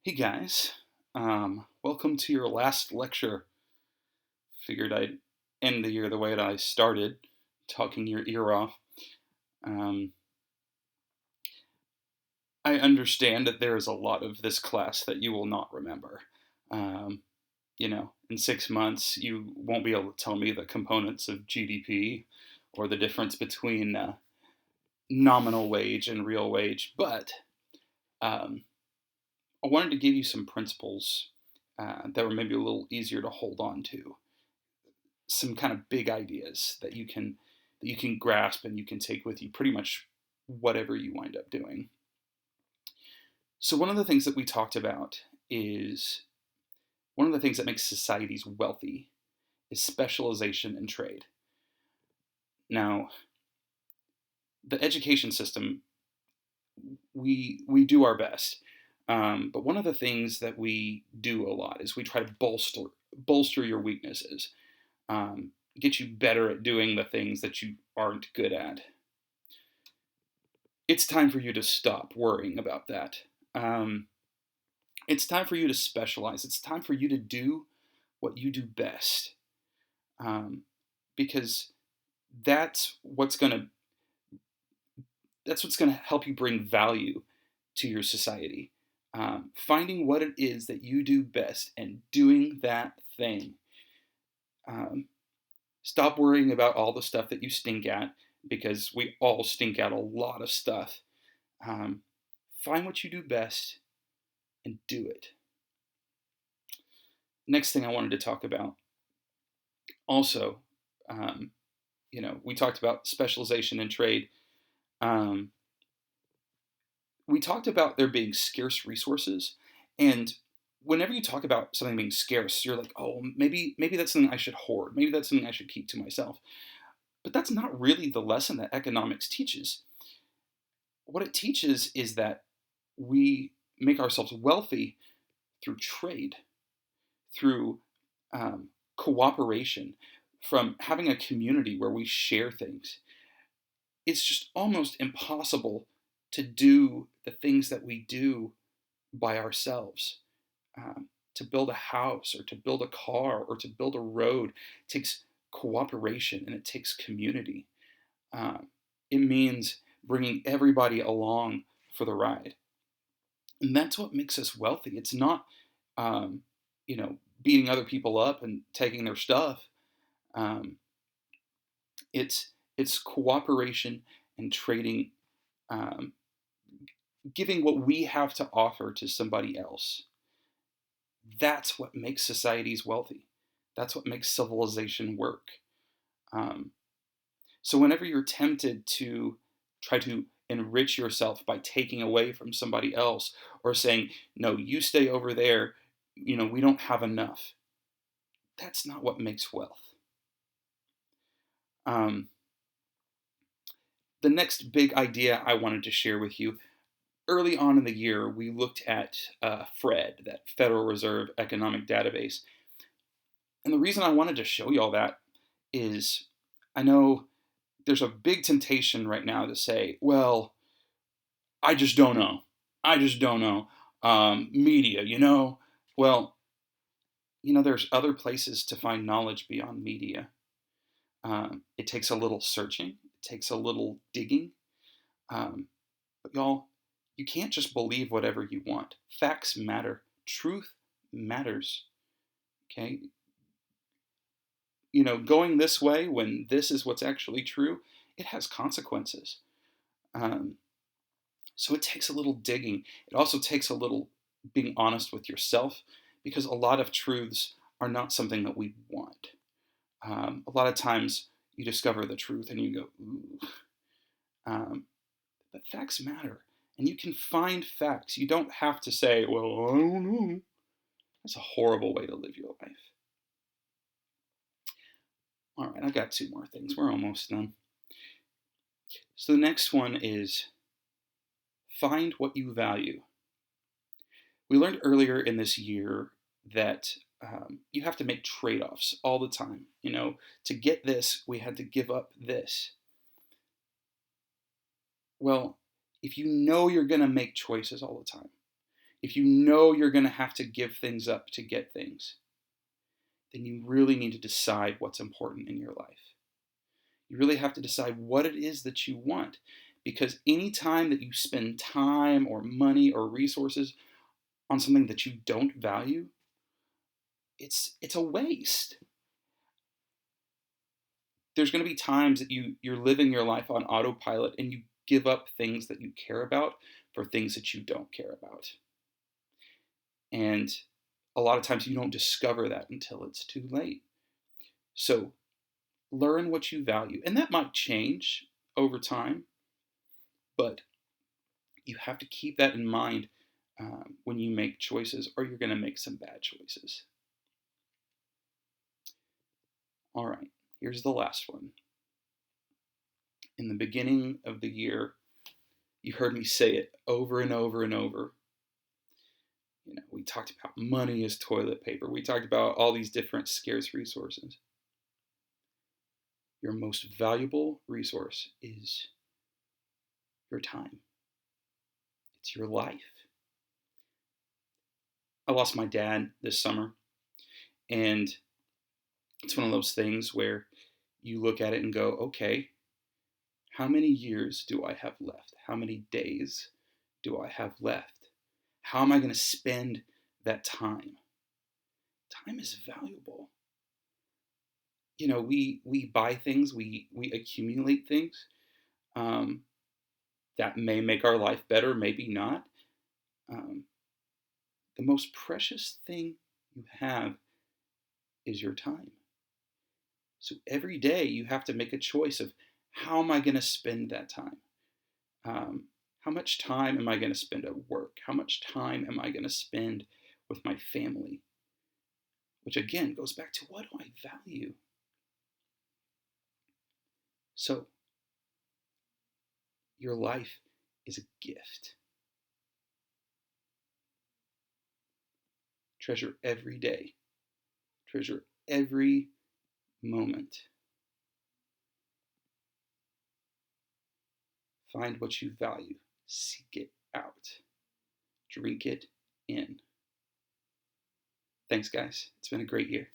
Hey guys, welcome to your last lecture. Figured I'd end the year the way that I started, talking your ear off. Um, I understand that there is a lot of this class that you will not remember. Um, in 6 months, you won't be able to tell me the components of GDP or the difference between nominal wage and real wage, but um, I wanted to give you some principles that were maybe a little easier to hold on to. Some kind of big ideas that you can grasp and you can take with you pretty much whatever you wind up doing. So one of the things that we talked about is one of the things that makes societies wealthy is specialization and trade. Now, the education system, we do our best, but one of the things that we do a lot is we try to bolster your weaknesses, get you better at doing the things that you aren't good at. It's time for you to stop worrying about that. Um, it's time for you to specialize. It's time for you to do what you do best, um, because that's what's gonna that's what's gonna help you bring value to your society. Finding what it is that you do best and doing that thing. Um, Stop worrying about all the stuff that you stink at, because we all stink at a lot of stuff. Um, Find what you do best and do it. Next thing I wanted to talk about also, um, we talked about specialization and trade. Um, we talked about there being scarce resources, and whenever you talk about something being scarce, you're like, oh, maybe that's something I should hoard. Maybe that's something I should keep to myself. But that's not really the lesson that economics teaches. What it teaches is that we make ourselves wealthy through trade, through cooperation, from having a community where we share things. It's just almost impossible to do the things that we do by ourselves. To build a house or to build a car or to build a road takes cooperation and it takes community. Um, it means bringing everybody along for the ride. And that's what makes us wealthy. It's not, um, beating other people up and taking their stuff. Um, it's cooperation and trading, um, giving what we have to offer to somebody else. That's what makes societies wealthy. That's what makes civilization work. Um, so whenever you're tempted to try to enrich yourself by taking away from somebody else or saying, no, you stay over there, we don't have enough. That's not what makes wealth. Um, the next big idea I wanted to share with you, early on in the year, we looked at FRED, that Federal Reserve Economic Database. And the reason I wanted to show you all that is I know there's a big temptation right now to say, well, I just don't know. I just don't know. Media, Well, there's other places to find knowledge beyond media. It takes a little searching, it takes a little digging. Um, but y'all, you can't just believe whatever you want. Facts matter. Truth matters. Okay? Going this way when this is what's actually true, it has consequences. Um, so it takes a little digging. It also takes a little being honest with yourself, because a lot of truths are not something that we want. A lot of times you discover the truth and you go, ooh. Um, but facts matter. And you can find facts. You don't have to say, well, I don't know. That's a horrible way to live your life. All right, I've got two more things. We're almost done. So the next one is find what you value. We learned earlier in this year that you have to make trade offs all the time. To get this, we had to give up this. Well, if you know you're going to make choices all the time, If you know you're going to have to give things up to get things, then you really need to decide what's important in your life. You really have to decide what it is that you want. Because any time that you spend time or money or resources on something that you don't value, it's a waste. There's going to be times that you're living your life on autopilot and you give up things that you care about for things that you don't care about. And a lot of times you don't discover that until it's too late. So learn what you value. And that might change over time, but you have to keep that in mind when you make choices, or you're going to make some bad choices. All right, here's the last one. In the beginning of the year, you heard me say it over and over and over. We talked about money as toilet paper. We talked about all these different scarce resources. Your most valuable resource is your time. It's your life. I lost my dad this summer, and it's one of those things where you look at it and go, okay, how many years do I have left? How many days do I have left? How am I going to spend that time? Time is valuable. We buy things, we accumulate things. That may make our life better, maybe not. Um, the most precious thing you have is your time. So every day you have to make a choice of, how am I going to spend that time? How much time am I going to spend at work? How much time am I going to spend with my family? Which again goes back to, what do I value? So your life is a gift. Treasure every day. Treasure every moment. Find what you value. Seek it out. Drink it in. Thanks, guys. It's been a great year.